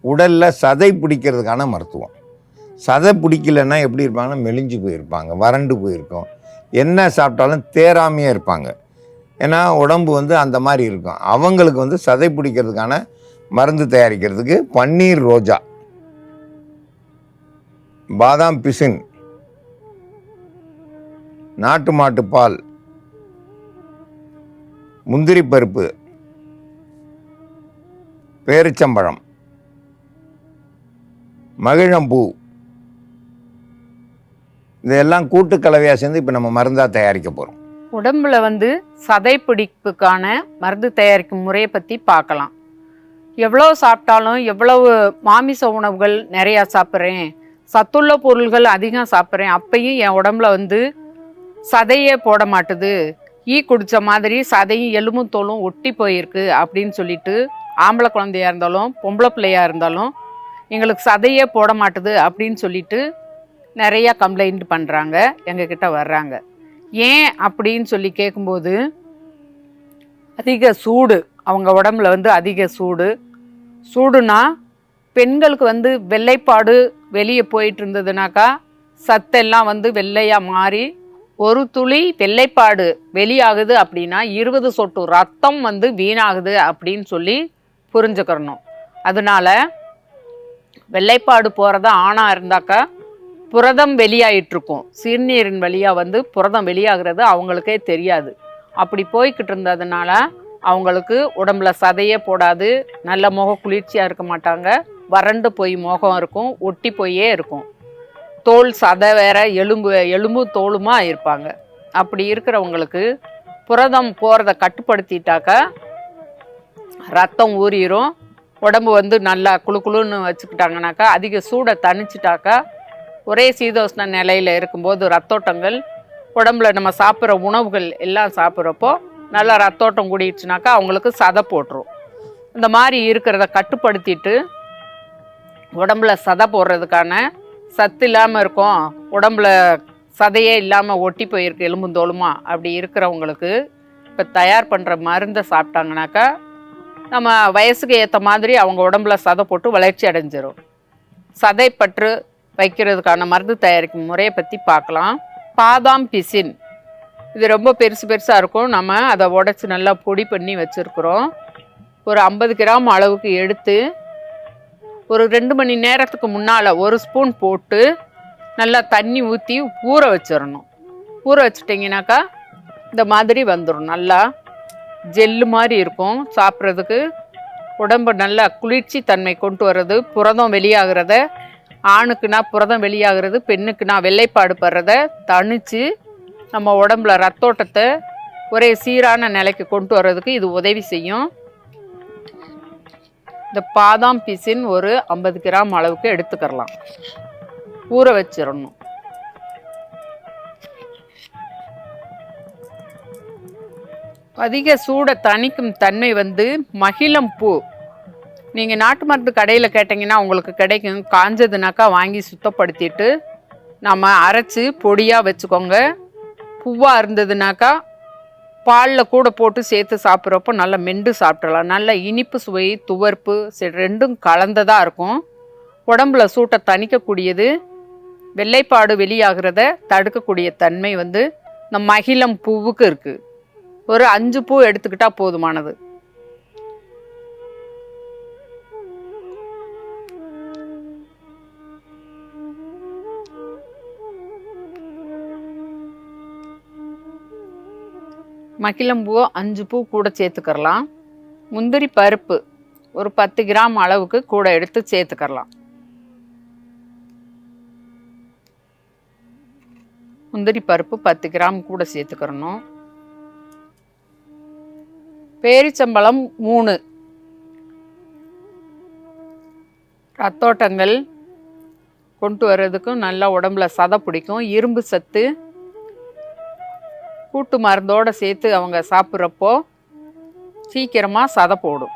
உடலில் சதை பிடிக்கிறதுக்கான மருத்துவம். சதை பிடிக்கலன்னா எப்படி இருப்பாங்கன்னா மெலிஞ்சு போயிருப்பாங்க, வறண்டு போயிருக்கும், என்ன சாப்பிட்டாலும் தேராமையே இருப்பாங்க. ஏன்னா உடம்பு அந்த மாதிரி இருக்கும். அவங்களுக்கு சதை பிடிக்கிறதுக்கான மருந்து தயாரிக்கிறதுக்கு பன்னீர் ரோஜா, பாதாம் பிசின், நாட்டு மாட்டு பால், முந்திரி பருப்பு, பேரிச்சம்பழம், மகிழம்பூ, இதெல்லாம் கூட்டு கலவையாக சேர்ந்து இப்போ நம்ம மருந்தாக தயாரிக்க போகிறோம். உடம்புல சதை பிடிப்புக்கான மருந்து தயாரிக்கும் முறையை பற்றி பார்க்கலாம். எவ்வளோ சாப்பிட்டாலும், எவ்வளவு மாமிச உணவுகள் நிறையா சாப்பிட்றேன், சத்துள்ள பொருள்கள் அதிகம் சாப்பிட்றேன், அப்பையும் என் உடம்புல சதையே போட மாட்டுது, ஈ குடித்த மாதிரி சதையும் எலும்பும் தோலும் ஒட்டி போயிருக்கு அப்படின்னு சொல்லிட்டு ஆம்பளை குழந்தையா இருந்தாலும் பொம்பளை பிள்ளையா இருந்தாலும் எங்களுக்கு சதையே போட மாட்டுது அப்படின்னு சொல்லிட்டு நிறையா கம்ப்ளைண்ட் பண்ணுறாங்க, எங்ககிட்ட வர்றாங்க. ஏன் அப்படின்னு சொல்லி கேட்கும்போது, அதிக சூடு, அவங்க உடம்புல அதிக சூடுனா பெண்களுக்கு வெள்ளைப்பாடு வெளியே போயிட்டு இருந்ததுனாக்கா சத்தெல்லாம் வெள்ளையாக மாறி ஒரு துளி வெள்ளைப்பாடு வெளியாகுது அப்படின்னா 20 சொட்டு ரத்தம் வீணாகுது அப்படின்னு சொல்லி புரிஞ்சுக்கிறணும். அதனால வெள்ளைப்பாடு போகிறதா ஆணாக இருந்தாக்கா புரதம் வெளியாயிட்ருக்கும், சிறுநீரின் வழியாக புரதம் வெளியாகிறது அவங்களுக்கே தெரியாது. அப்படி போய்கிட்டு இருந்ததுனால அவங்களுக்கு உடம்புல சதையே போடாது, நல்ல முகம் குளிர்ச்சியாக இருக்க மாட்டாங்க, வறண்டு போய் முகம் இருக்கும், ஒட்டி போயே இருக்கும், தோல் சதை வேற எலும்பு தோலுமா இருப்பாங்க. அப்படி இருக்கிறவங்களுக்கு புரதம் போகிறத கட்டுப்படுத்திட்டாக்கா ரத்தம் ஊறிடும், உடம்பு நல்லா குளுன்னு வச்சுக்கிட்டாங்கனாக்கா, அதிக சூடை தணிச்சிட்டாக்கா, ஒரே சீதோஷ்ண நிலையில் இருக்கும்போது ரத்தோட்டங்கள் உடம்புல நம்ம சாப்பிட்ற உணவுகள் எல்லாம் சாப்பிட்றப்போ நல்லா ரத்தோட்டம் கூடிடுச்சுனாக்கா அவங்களுக்கு சதை போட்டுரும். இந்த மாதிரி இருக்கிறத கட்டுப்படுத்திட்டு உடம்புல சதை போடுறதுக்கான சத்து இல்லாமல் இருக்கும், உடம்புல சதையே இல்லாமல் ஒட்டி போயிருக்கு எலும்புந்தோலுமா, அப்படி இருக்கிறவங்களுக்கு இப்போ தயார் பண்ணுற மருந்தை சாப்பிட்டாங்கனாக்கா நம்ம வயசுக்கு ஏற்ற மாதிரி அவங்க உடம்புல சதை போட்டு வளர்ச்சி அடைஞ்சிரும். சதை பற்று வைக்கிறதுக்கான மருந்து தயாரிக்கும் முறையை பற்றி பார்க்கலாம். பாதாம் பிசின், இது ரொம்ப பெருசாக இருக்கும், நம்ம அதை உடச்சி நல்லா பொடி பண்ணி வச்சுருக்குறோம். ஒரு 50 கிராம் அளவுக்கு எடுத்து ஒரு 2 மணி நேரத்துக்கு முன்னால் 1 ஸ்பூன் போட்டு நல்லா தண்ணி ஊற்றி ஊற வச்சிடணும். ஊற வச்சிட்டிங்கனாக்கா இந்த மாதிரி வந்துடும், நல்லா ஜெல்லு மாதிரி இருக்கும். சாப்பிட்றதுக்கு உடம்பு நல்லா குளிர்ச்சி தன்மை கொண்டு வர்றது, புரதம் வெளியாகிறத, ஆணுக்குனா புரதம் வெளியாகிறது, பெண்ணுக்குனா வெள்ளைப்பாடு படுறத தணித்து நம்ம உடம்புல ரத்தோட்டத்தை ஒரே சீரான நிலைக்கு கொண்டு வர்றதுக்கு இது உதவி செய்யும். இந்த பாதாம் பிசின் ஒரு 50 கிராம் அளவுக்கு எடுத்துக்கிறலாம், ஊற வச்சிடணும். அதிக சூடை தணிக்கும் தன்மை மகிழம் பூ. நீங்கள் நாட்டு மருந்து கடையில் கேட்டிங்கன்னா உங்களுக்கு கிடைக்கும், காஞ்சதுனாக்கா வாங்கி சுத்தப்படுத்திட்டு நம்ம அரைச்சி பொடியாக வச்சுக்கோங்க. பூவாக இருந்ததுனாக்கா பாலில் கூட போட்டு சேர்த்து சாப்பிட்றப்போ நல்லா மெண்டு சாப்பிட்றலாம். நல்ல இனிப்பு சுவை, துவர்ப்பு ரெண்டும் கலந்ததாக இருக்கும். உடம்புல சூட்டை தணிக்கக்கூடியது, வெள்ளைப்பாடு வெளியாகிறத தடுக்கக்கூடிய தன்மை இந்த மகிழம் பூவுக்கு இருக்குது. ஒரு 5 பூ எடுத்துக்கிட்டால் போதுமானது. மகிழம்பூ 5 பூ கூட சேர்த்துக்கிறலாம். முந்திரி பருப்பு ஒரு 10 கிராம் அளவுக்கு கூட எடுத்து சேர்த்துக்கிறலாம். முந்திரி பருப்பு 10 கிராம் கூட சேர்த்துக்கிறணும். பேரிச்சம்பழம் 3, ரத்தோட்டங்கள் கொண்டு வர்றதுக்கும் நல்லா உடம்புல சதை பிடிக்கும். இரும்பு சத்து கூட்டு மருந்தோடு சேர்த்து அவங்க சாப்பிட்றப்போ சீக்கிரமாக சதை போடும்.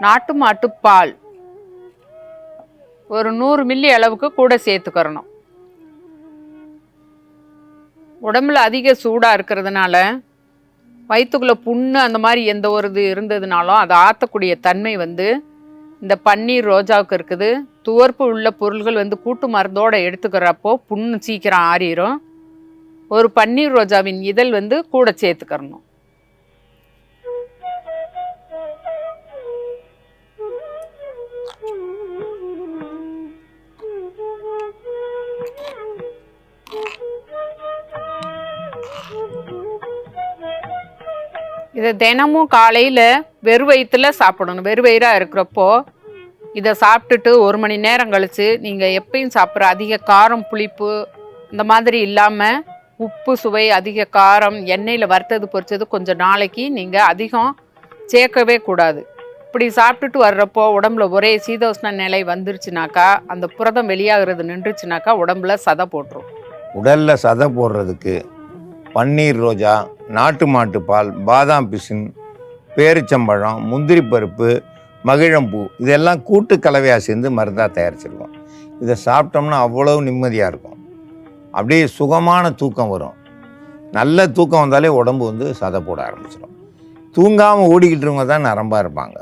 நாட்டு மாட்டு பால் ஒரு 100 மில்லி அளவுக்கு கூட சேர்த்துக்கிறணும். உடம்புல அதிக சூடாக இருக்கிறதுனால வயிற்றுக்குள்ளே புண்ணு அந்த மாதிரி எந்த ஒரு இது இருந்ததுனாலும் அதை ஆற்றக்கூடிய தன்மை வந்து இந்த பன்னீர் ரோஜாவுக்கு இருக்குது. துவர்ப்பு உள்ள பொருள்கள் வந்து கூட்டு மருந்தோடு எடுத்துக்கிறப்போ புண்ணு சீக்கிரம் ஆறிடும். ஒரு பன்னீர் ரோஜாவின் இதழ் வந்து கூட சேர்த்துக்கிறணும். இதை தினமும் காலையில் வெறும் வயிற்றுல சாப்பிடணும். வெறும் வயிறாக இருக்கிறப்போ இதை சாப்பிட்டுட்டு 1 மணி நேரம் கழித்து நீங்கள் எப்பயும் சாப்பிட்ற அதிக காரம் புளிப்பு இந்த மாதிரி இல்லாமல் உப்பு சுவை அதிக காரம் எண்ணெயில் வறுத்தது பொரிச்சது கொஞ்சம் நாளைக்கு நீங்கள் அதிகம் சேர்க்கவே கூடாது. இப்படி சாப்பிட்டுட்டு வர்றப்போ உடம்புல ஒரே சீதோஷ்ண நிலை வந்துருச்சுனாக்கா அந்த புரதம் வெளியாகிறது நின்றுச்சுனாக்கா உடம்புல சதை போட்டுரும். உடலில் சதை போடுறதுக்கு பன்னீர் ரோஜா, நாட்டு மாட்டுப்பால், பாதாம் பிசின், பேரிச்சம்பழம், முந்திரி பருப்பு, மகிழம்பூ இதெல்லாம் கூட்டு கலவையாக சேர்ந்து மருந்தாக தயாரிச்சிருக்கோம். இதை சாப்பிட்டோம்னா அவ்வளோ நிம்மதியாக இருக்கும். அப்படியே சுகமான தூக்கம் வரும். நல்ல தூக்கம் வந்தாலே உடம்பு வந்து சதை போட ஆரம்பிச்சிடும். தூங்காமல் ஓடிக்கிட்டு இருக்கவங்க தான் நரம்பாக இருப்பாங்க.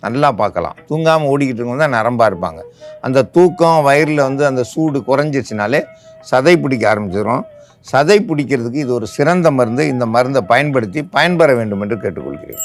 நல்லா பார்க்கலாம். தூங்காமல் ஓடிக்கிட்டு இருக்கவங்க தான் நரம்பாக இருப்பாங்க. அந்த தூக்கம் வயிறில் வந்து அந்த சூடு குறைஞ்சிச்சுனாலே சதை பிடிக்க ஆரம்பிச்சிடும். சதை பிடிக்கிறதுக்கு இது ஒரு சிறந்த மருந்து. இந்த மருந்தை பயன்படுத்தி பயன்பெற வேண்டும் என்று கேட்டுக்கொள்கிறேன்.